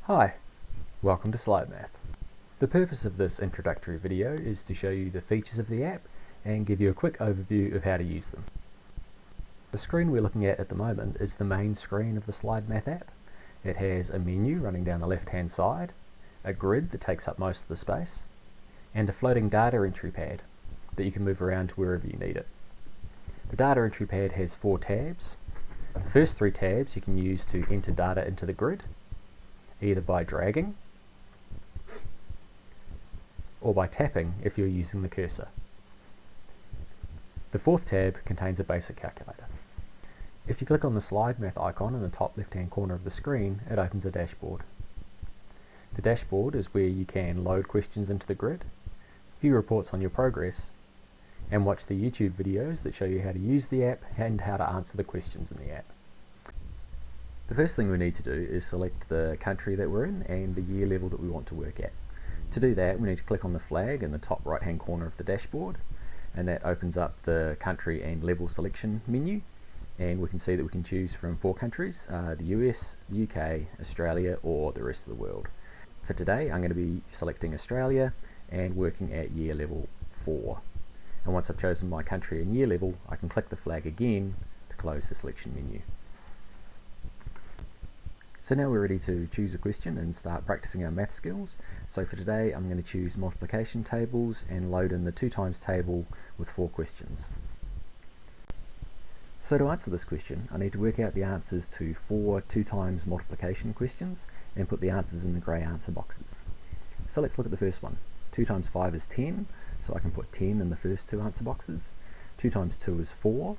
Hi, welcome to SlideMath. The purpose of this introductory video is to show you the features of the app and give you a quick overview of how to use them. The screen we're looking at the moment is the main screen of the SlideMath app. It has a menu running down the left hand side, a grid that takes up most of the space, and a floating data entry pad that you can move around to wherever you need it. The data entry pad has 4 tabs. The first 3 tabs you can use to enter data into the grid, either by dragging or by tapping if you're using the cursor. The 4th tab contains a basic calculator. If you click on the SlideMath icon in the top left hand corner of the screen, it opens a dashboard. The dashboard is where you can load questions into the grid, view reports on your progress, and watch the YouTube videos that show you how to use the app and how to answer the questions in the app. The first thing we need to do is select the country that we're in and the year level that we want to work at. To do that, we need to click on the flag in the top right hand corner of the dashboard, and that opens up the country and level selection menu, and we can see that we can choose from 4 countries, the US, the UK, Australia, or the rest of the world. For today, I'm going to be selecting Australia and working at year level 4. And once I've chosen my country and year level, I can click the flag again to close the selection menu. So now we're ready to choose a question and start practicing our math skills. So for today I'm going to choose multiplication tables and load in the 2 times table with 4 questions. So to answer this question, I need to work out the answers to 4 2 times multiplication questions and put the answers in the grey answer boxes. So let's look at the first one. 2 times 5 is 10, so I can put 10 in the first 2 answer boxes. 2 times 2 is 4,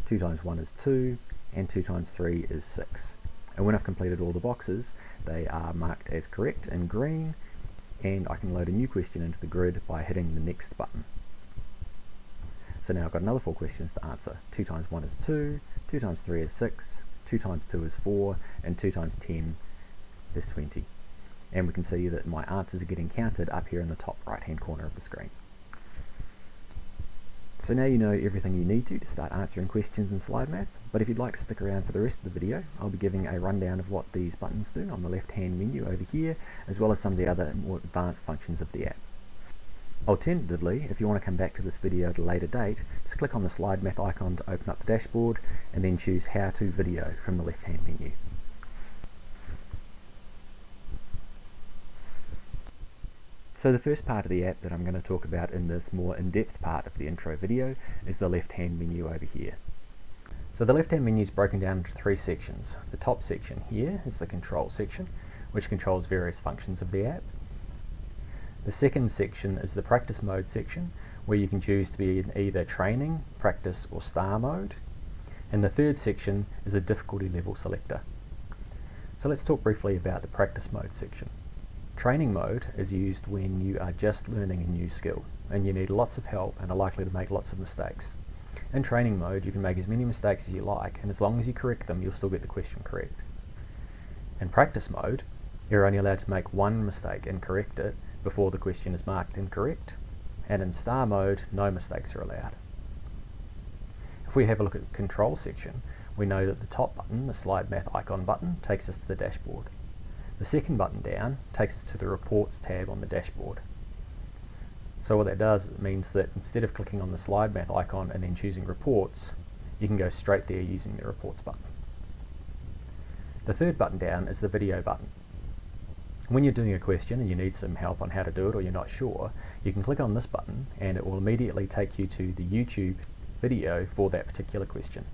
2 times 1 is 2, and 2 times 3 is 6. And when I've completed all the boxes, they are marked as correct in green, and I can load a new question into the grid by hitting the next button. So now I've got another 4 questions to answer. 2 times 1 is 2, 2 times 3 is 6, 2 times 2 is 4, and 2 times 10 is 20. And we can see that my answers are getting counted up here in the top right hand corner of the screen. So now you know everything you need to start answering questions in SlideMath, but if you'd like to stick around for the rest of the video, I'll be giving a rundown of what these buttons do on the left hand menu over here, as well as some of the other more advanced functions of the app. Alternatively, if you want to come back to this video at a later date, just click on the SlideMath icon to open up the dashboard and then choose HowTo Video from the left hand menu. So the first part of the app that I'm going to talk about in this more in-depth part of the intro video is the left-hand menu over here. So the left-hand menu is broken down into 3 sections. The top section here is the control section, which controls various functions of the app. The second section is the practice mode section, where you can choose to be in either training, practice, or star mode. And the third section is a difficulty level selector. So let's talk briefly about the practice mode section. Training mode is used when you are just learning a new skill and you need lots of help and are likely to make lots of mistakes. In training mode you can make as many mistakes as you like, and as long as you correct them you'll still get the question correct. In practice mode you're only allowed to make 1 mistake and correct it before the question is marked incorrect, and in star mode no mistakes are allowed. If we have a look at the control section, we know that the top button, the SlideMath icon button, takes us to the dashboard. The second button down takes us to the Reports tab on the dashboard. So what that does, it means that instead of clicking on the SlideMath icon and then choosing Reports, you can go straight there using the Reports button. The third button down is the Video button. When you're doing a question and you need some help on how to do it or you're not sure, you can click on this button and it will immediately take you to the YouTube video for that particular question.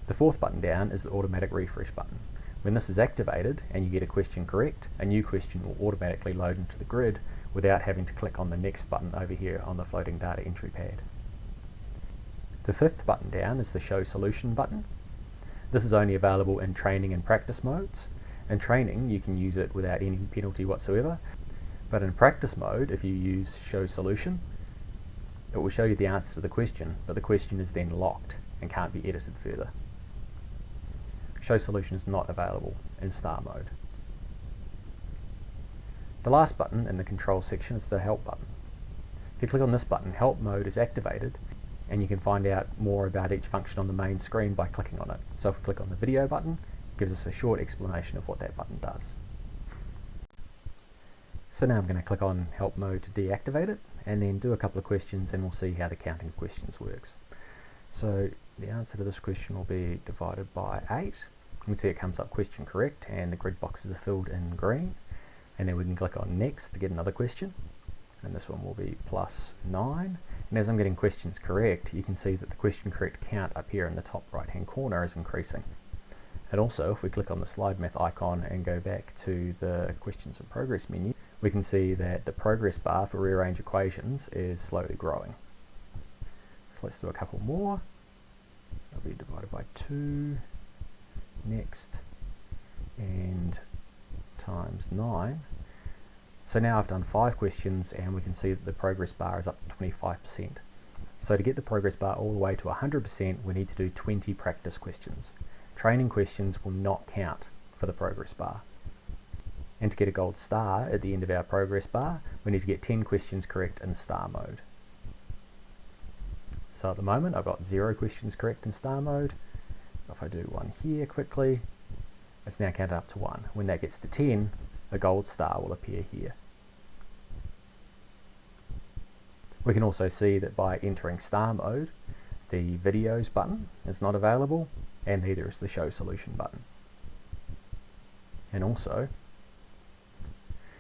The fourth button down is the automatic refresh button. When this is activated and you get a question correct, a new question will automatically load into the grid without having to click on the next button over here on the floating data entry pad. The fifth button down is the Show Solution button. This is only available in training and practice modes. In training you can use it without any penalty whatsoever, but in practice mode if you use Show Solution, it will show you the answer to the question, but the question is then locked and can't be edited further. Show Solution is not available in star mode. The last button in the control section is the Help button. If you click on this button, Help mode is activated and you can find out more about each function on the main screen by clicking on it. So if we click on the Video button gives us a short explanation of what that button does. So now I'm going to click on Help Mode to deactivate it, and then do a couple of questions, and we'll see how the counting of questions works. So the answer to this question will be divided by 8. You can see it comes up question correct, and the grid boxes are filled in green. And then we can click on Next to get another question, and this one will be plus 9. And as I'm getting questions correct, you can see that the question correct count up here in the top right hand corner is increasing. And also, if we click on the SlideMath icon and go back to the Questions in Progress menu, we can see that the progress bar for rearrange equations is slowly growing. So let's do a couple more. That'll be divided by 2, next, and times 9. So now I've done 5 questions, and we can see that the progress bar is up to 25%. So to get the progress bar all the way to 100%, we need to do 20 practice questions. Training questions will not count for the progress bar. And to get a gold star at the end of our progress bar, we need to get 10 questions correct in star mode. So at the moment I've got 0 questions correct in star mode. If I do one here quickly, it's now counted up to 1. When that gets to 10, a gold star will appear here. We can also see that by entering star mode, the videos button is not available, and neither is the show solution button. And also,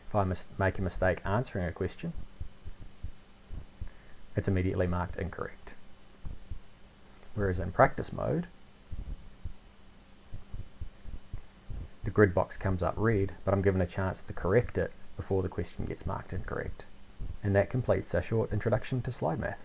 if I make a mistake answering a question, it's immediately marked incorrect. Whereas in practice mode, the grid box comes up red, but I'm given a chance to correct it before the question gets marked incorrect. And that completes our short introduction to SlideMath.